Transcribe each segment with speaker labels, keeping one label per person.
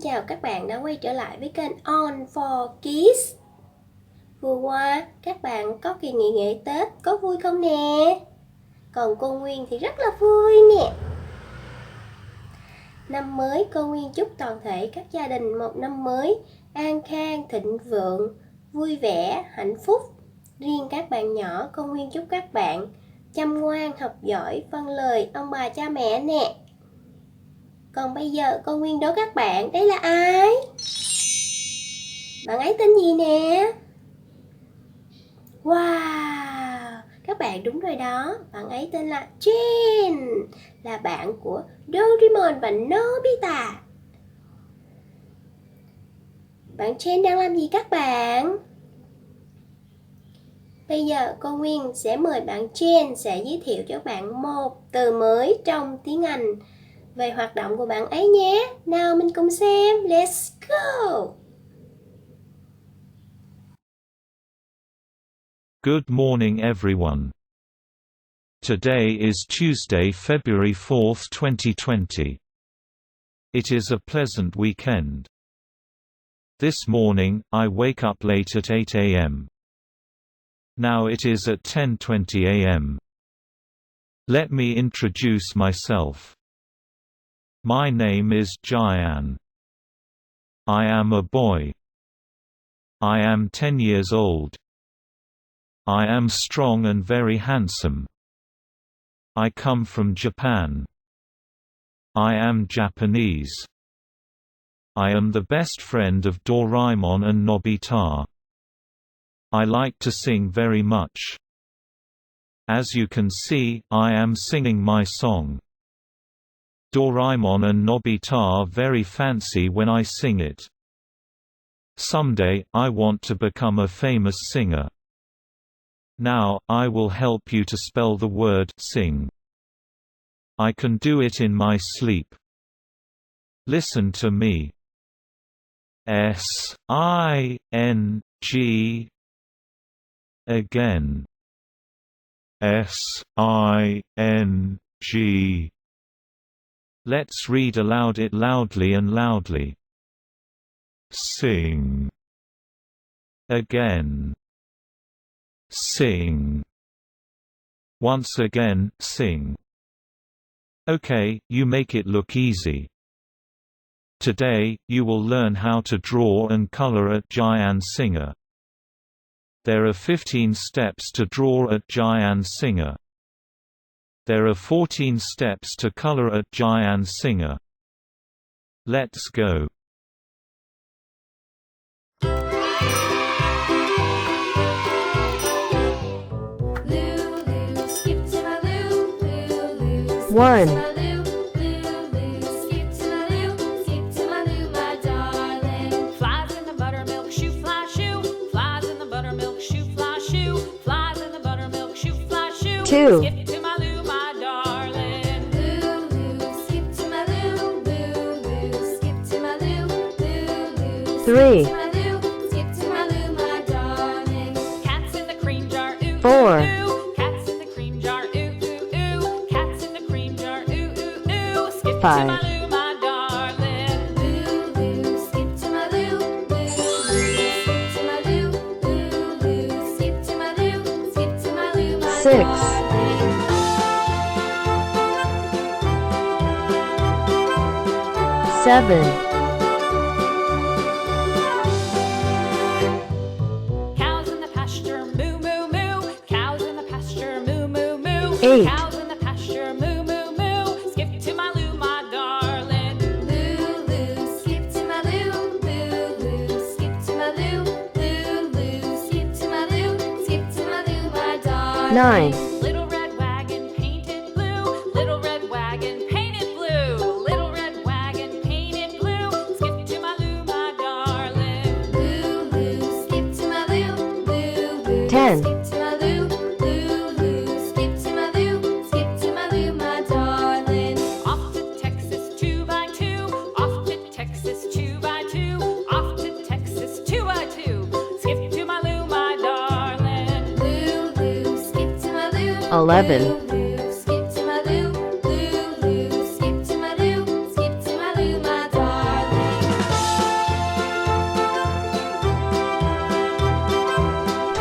Speaker 1: chào các bạn đã quay trở lại với kênh On for Kids. Vừa qua, các bạn có kỳ nghỉ lễ Tết có vui không nè? Còn cô Nguyên thì rất là vui nè. Năm mới, cô Nguyên chúc toàn thể các gia đình một năm mới an khang, thịnh vượng, vui vẻ, hạnh phúc. Riêng các bạn nhỏ, cô Nguyên chúc các bạn chăm ngoan, học giỏi, vâng lời ông bà cha mẹ nè. Còn bây giờ cô Nguyên đố các bạn, đấy là ai? Bạn ấy tên gì nè? Wow, các bạn đúng rồi đó. Bạn ấy tên là JAIAN, là bạn của Doraemon và Nobita. Bạn JAIAN đang làm gì các bạn? Bây giờ cô Nguyên sẽ mời bạn JAIAN sẽ giới thiệu cho bạn một từ mới trong tiếng Anh về hoạt động của bạn ấy nhé. Nào mình cùng xem. Let's go!
Speaker 2: Good morning everyone. Today is Tuesday, February 4th, 2020. It is a pleasant weekend. This morning, I wake up late at 8 a.m. Now it is at 10:20 a.m. Let me introduce myself. My name is JAIAN. I am a boy. I am 10 years old. I am strong and very handsome. I come from Japan. I am Japanese. I am the best friend of Doraemon and Nobita. I like to sing very much. As you can see, I am singing my song. Doraemon and Nobita are very fancy when I sing it. Someday, I want to become a famous singer. Now, I will help you to spell the word sing. I can do it in my sleep. Listen to me. S-I-N-G. Again. S-I-N-G. Let's read aloud it loudly and loudly. Sing. Again. Sing. Once again, sing. Okay, you make it look easy. Today, you will learn how to draw and color at JAIAN Singer. There are 15 steps to draw at JAIAN Singer. There are 14 steps to color at JAIAN Singer. Let's go.
Speaker 3: One, two, three, four, five, six, seven,
Speaker 4: cows in the pasture moo moo moo, cows in the pasture moo moo moo,
Speaker 3: eight,
Speaker 4: cows in the pasture moo moo moo, skip to my loo my darling, loo loo, skip to my loo, loo loo, skip to my loo, loo loo, skip to my loo, skip to my loo my darling.
Speaker 3: nine,
Speaker 4: Little red wagon painted blue, little red wagon painted blue, little red wagon painted blue, skip to my loo my darling, loo loo, skip to my loo, loo loo,
Speaker 3: 10,
Speaker 4: skip to my loo, loo loo, skip to my loo, skip to my loo my darling. Off to Texas 2x2, off to Texas 2x2, off to Texas 2x2, skip to my loo my darling, loo loo, skip to my loo,
Speaker 3: 11,
Speaker 4: loo loo, skip to my loo, loo loo, skip to my loo, skip to my loo my darling.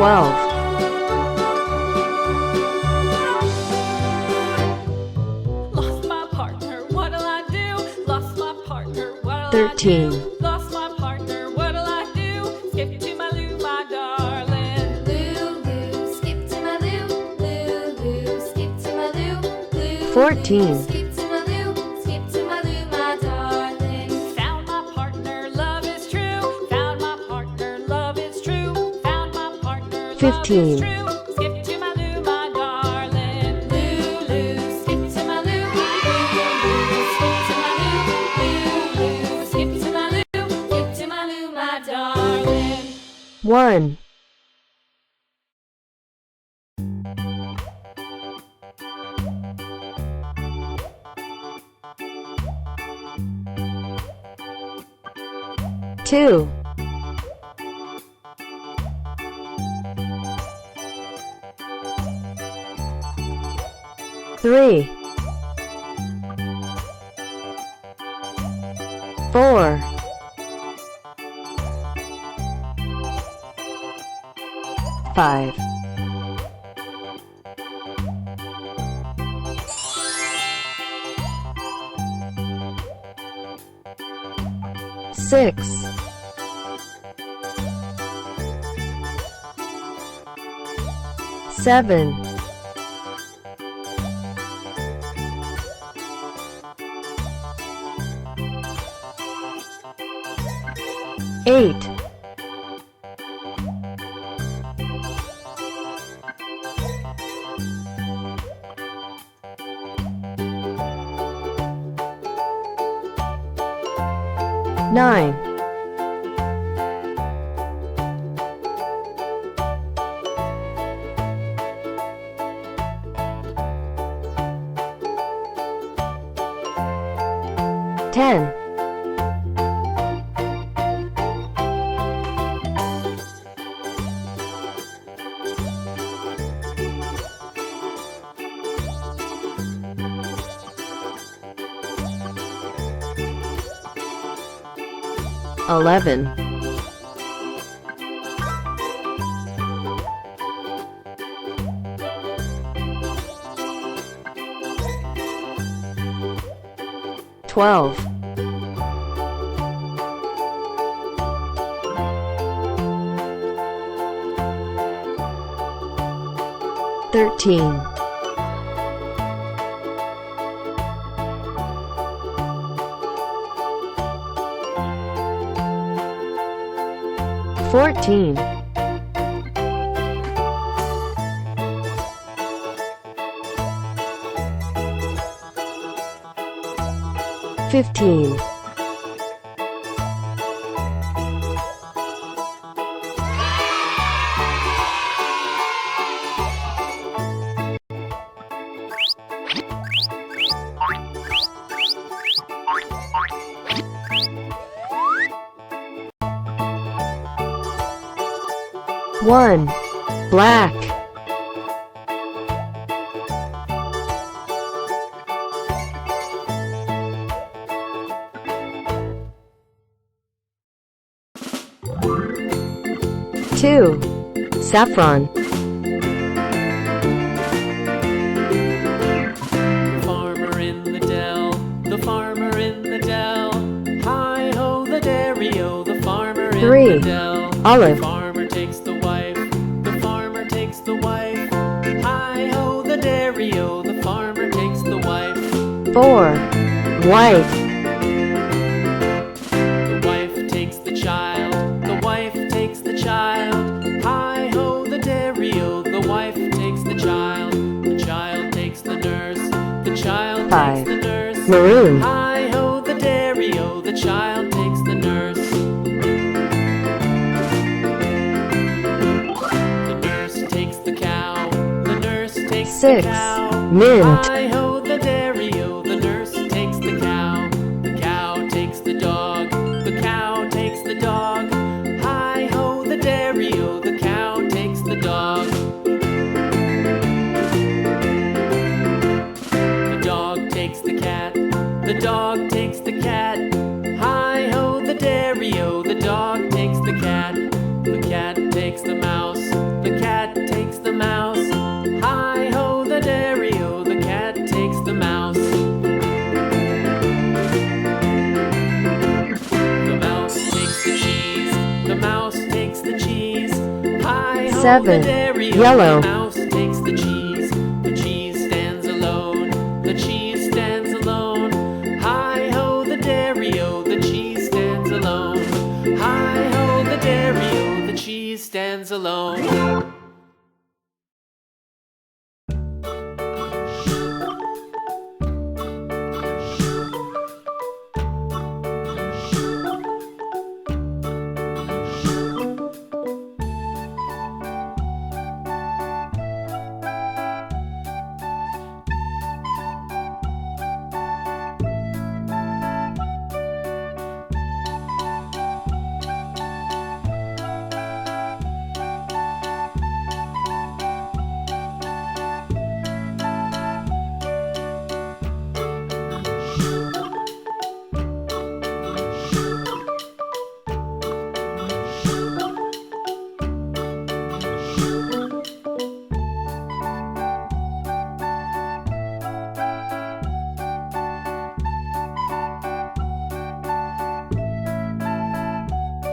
Speaker 3: 12,
Speaker 4: Lost my partner, what'll I do? Lost my partner, what'll
Speaker 3: 13,
Speaker 4: I do? Lost my partner, what'll I do? Skip to my loo, my darling. Loo, loo, skip to my loo. Loo, loo, skip to my loo. Loo,
Speaker 3: 14,
Speaker 4: skip to my loo. Skip to my loo, my darling. Found my partner, love is true. Found my partner, love is true. Found my partner, love
Speaker 3: 15.
Speaker 4: is true. Skip to my loo, my darling. Loo, loo, skip to my loo. Loo, loo, skip to my loo. Loo, loo, skip to my loo. Skip to my loo, my darling.
Speaker 3: 1, 2, 3, 4, 5, 6, 7, 8, 9, 10, 11, 12, 13, 14, 15, 1, black, 2, saffron,
Speaker 5: Farmer in the dell, the farmer in the dell. Hi ho the dairy-o, the farmer in
Speaker 3: 3,
Speaker 5: the dell.
Speaker 3: olive,
Speaker 5: The farmer takes the wife, the farmer takes the wife. Hi ho the dairy-o, the farmer takes the wife.
Speaker 3: 4, white,
Speaker 5: The wife takes the child, the wife takes the child. Hi ho the dairy-o, the wife takes the child. The child takes the nurse, the child
Speaker 3: 5,
Speaker 5: takes the nurse.
Speaker 3: maroon,
Speaker 5: Hi ho the dairy-o, the child takes the nurse. The nurse takes the cow, the nurse takes the
Speaker 3: 6,
Speaker 5: cow.
Speaker 3: mint,
Speaker 5: Hi ho the dairy-o, the nurse takes the cow. The cow takes the dog, the cow takes the dog. Hi ho the dairy-o, the cow takes the dog. The dog takes the cat, the dog takes the cat. Hi ho the dairy-o, the dog takes the cat. The cat takes the mouse, the
Speaker 3: 7.
Speaker 5: the dairy,
Speaker 3: Yellow.
Speaker 5: the mouse takes the cheese. The cheese stands alone. The cheese stands alone. Hi ho, the dairy-o, the cheese stands alone. Hi ho, the dairy-o, the cheese stands alone.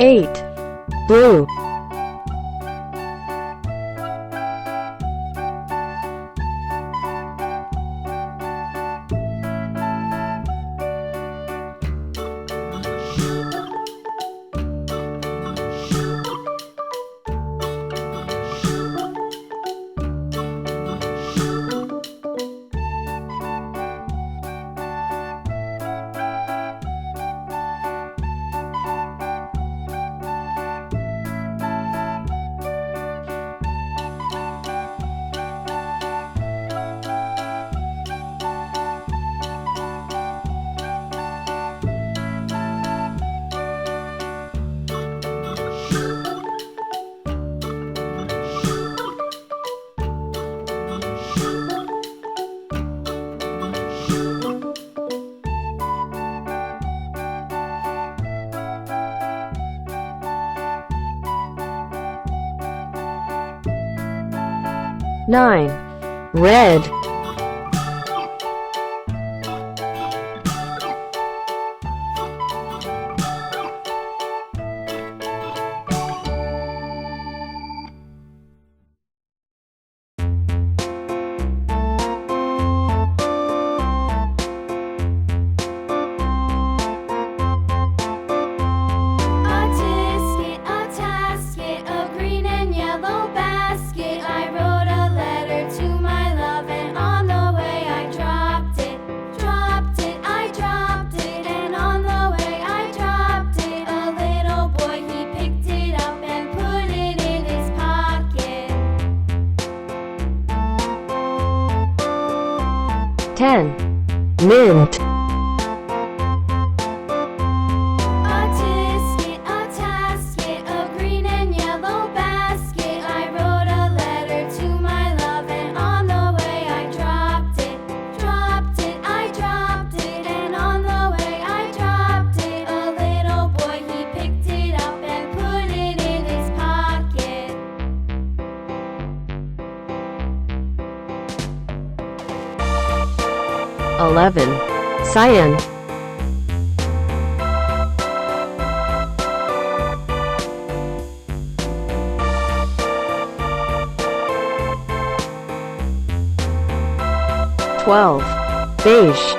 Speaker 3: Eight. Blue. Nine. Red.
Speaker 4: A tisket, a tasket, a green and yellow basket. I wrote a letter to my love, and on the way I dropped it. Dropped it, I dropped it, and on the way I dropped it. A little boy, he picked it up and put it in his pocket.
Speaker 3: 10. Mint.
Speaker 4: A tisket, a tasket, a green and yellow basket. I wrote a letter to my love, and on the way I dropped it. Dropped it, I dropped it, and on the way I dropped it. A little boy, he picked it up and put it in his pocket.
Speaker 3: 11. Cyan. 12. Beige.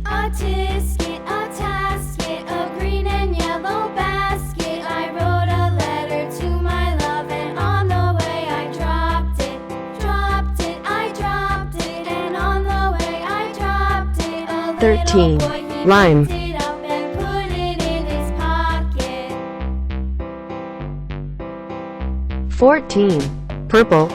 Speaker 4: A tisket, a tasket, a green and yellow basket. I wrote a letter to my love, and on the way I dropped it. Dropped it, I dropped it, and on the way I dropped it. A
Speaker 3: 13.
Speaker 4: little boy, he
Speaker 3: Lime.
Speaker 4: picked it up and put it in his pocket.
Speaker 3: 14. Purple.